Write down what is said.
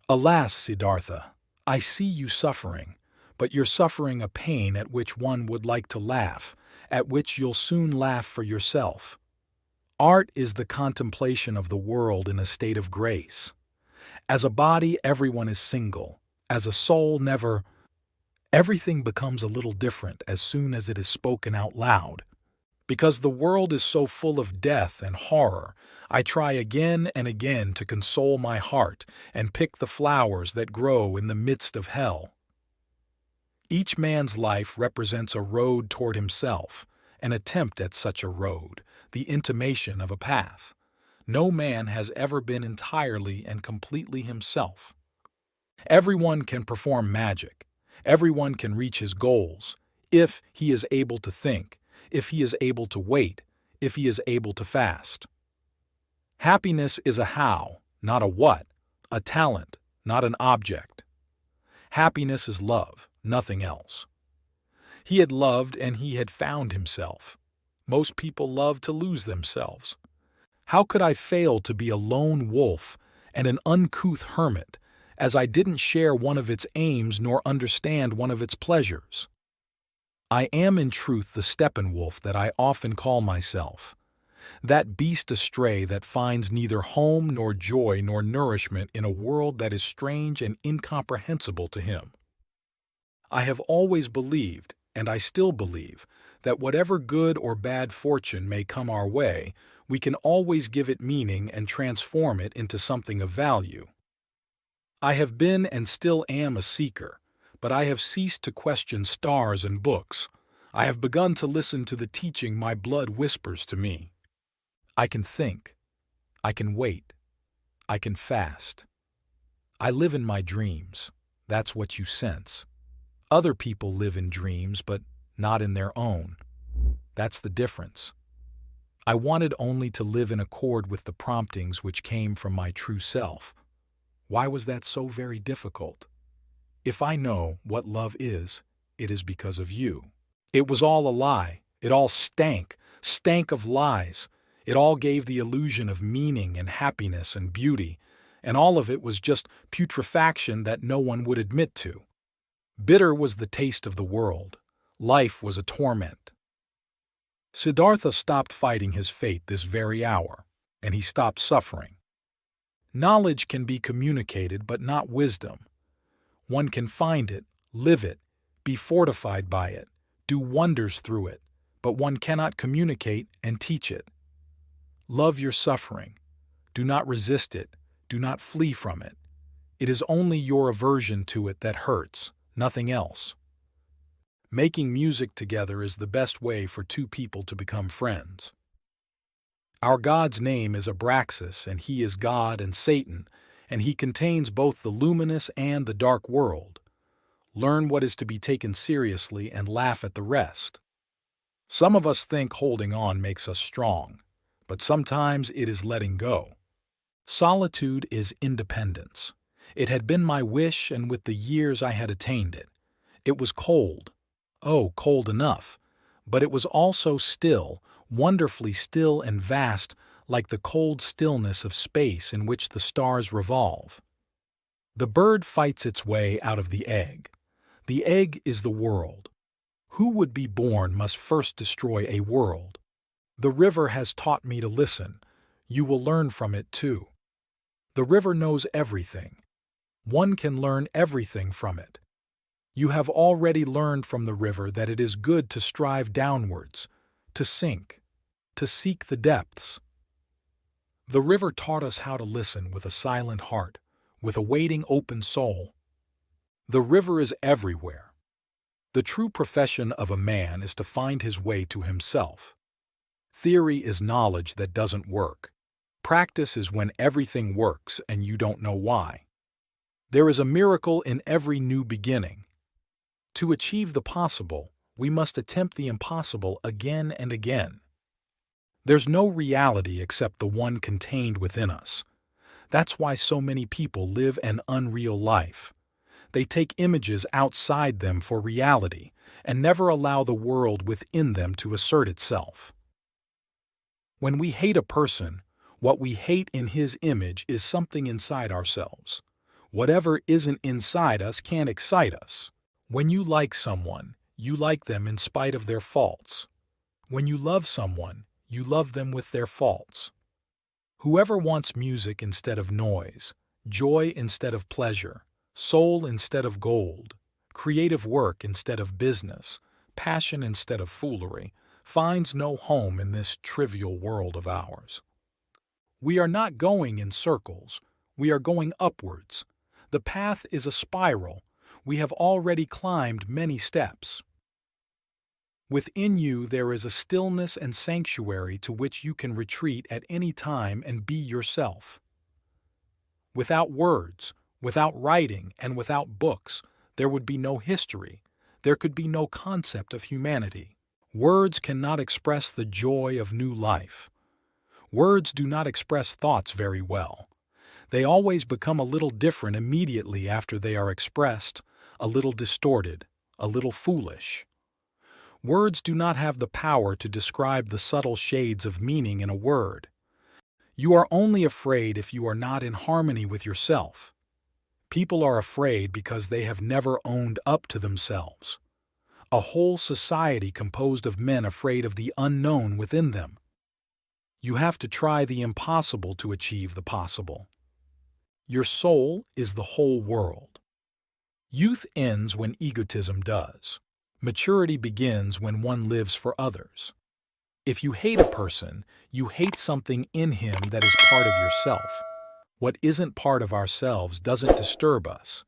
Alas, Siddhartha, I see you suffering, but you're suffering a pain at which one would like to laugh, at which you'll soon laugh for yourself. Art is the contemplation of the world in a state of grace. As a body, everyone is single. As a soul, never. Everything becomes a little different as soon as it is spoken out loud. Because the world is so full of death and horror, I try again and again to console my heart and pick the flowers that grow in the midst of hell. Each man's life represents a road toward himself, an attempt at such a road, the intimation of a path. No man has ever been entirely and completely himself. Everyone can perform magic. Everyone can reach his goals, if he is able to think, if he is able to wait, if he is able to fast. Happiness is a how, not a what, a talent, not an object. Happiness is love, nothing else. He had loved and he had found himself. Most people love to lose themselves. How could I fail to be a lone wolf and an uncouth hermit, as I didn't share one of its aims nor understand one of its pleasures? I am in truth the Steppenwolf that I often call myself, that beast astray that finds neither home nor joy nor nourishment in a world that is strange and incomprehensible to him. I have always believed, and I still believe, that whatever good or bad fortune may come our way, we can always give it meaning and transform it into something of value. I have been and still am a seeker, but I have ceased to question stars and books. I have begun to listen to the teaching my blood whispers to me. I can think. I can wait. I can fast. I live in my dreams. That's what you sense. Other people live in dreams, but not in their own. That's the difference. I wanted only to live in accord with the promptings which came from my true self. Why was that so very difficult? If I know what love is, it is because of you. It was all a lie. It all stank of lies. It all gave the illusion of meaning and happiness and beauty, and all of it was just putrefaction that no one would admit to. Bitter was the taste of the world. Life was a torment. Siddhartha stopped fighting his fate this very hour, and he stopped suffering. Knowledge can be communicated, but not wisdom. One can find it, live it, be fortified by it, do wonders through it, but one cannot communicate and teach it. Love your suffering. Do not resist it. Do not flee from it. It is only your aversion to it that hurts, nothing else. Making music together is the best way for two people to become friends. Our God's name is Abraxas, and he is God and Satan, and he contains both the luminous and the dark world. Learn what is to be taken seriously and laugh at the rest. Some of us think holding on makes us strong, but sometimes it is letting go. Solitude is independence. It had been my wish, and with the years I had attained it. It was cold. Oh, cold enough. But it was also still, wonderfully still and vast, like the cold stillness of space in which the stars revolve. The bird fights its way out of the egg. The egg is the world. Who would be born must first destroy a world. The river has taught me to listen. You will learn from it too. The river knows everything. One can learn everything from it. You have already learned from the river that it is good to strive downwards, to sink, to seek the depths. The river taught us how to listen with a silent heart, with a waiting open soul. The river is everywhere. The true profession of a man is to find his way to himself. Theory is knowledge that doesn't work. Practice is when everything works and you don't know why. There is a miracle in every new beginning. To achieve the possible, we must attempt the impossible again and again. There's no reality except the one contained within us. That's why so many people live an unreal life. They take images outside them for reality and never allow the world within them to assert itself. When we hate a person, what we hate in his image is something inside ourselves. Whatever isn't inside us can't excite us. When you like someone, you like them in spite of their faults. When you love someone, you love them with their faults. Whoever wants music instead of noise, joy instead of pleasure, soul instead of gold, creative work instead of business, passion instead of foolery, finds no home in this trivial world of ours. We are not going in circles, we are going upwards. The path is a spiral. We have already climbed many steps. Within you there is a stillness and sanctuary to which you can retreat at any time and be yourself. Without words, without writing, and without books, there would be no history. There could be no concept of humanity. Words cannot express the joy of new life. Words do not express thoughts very well. They always become a little different immediately after they are expressed, a little distorted, a little foolish. Words do not have the power to describe the subtle shades of meaning in a word. You are only afraid if you are not in harmony with yourself. People are afraid because they have never owned up to themselves. A whole society composed of men afraid of the unknown within them. You have to try the impossible to achieve the possible. Your soul is the whole world. Youth ends when egotism does. Maturity begins when one lives for others. If you hate a person, you hate something in him that is part of yourself. What isn't part of ourselves doesn't disturb us.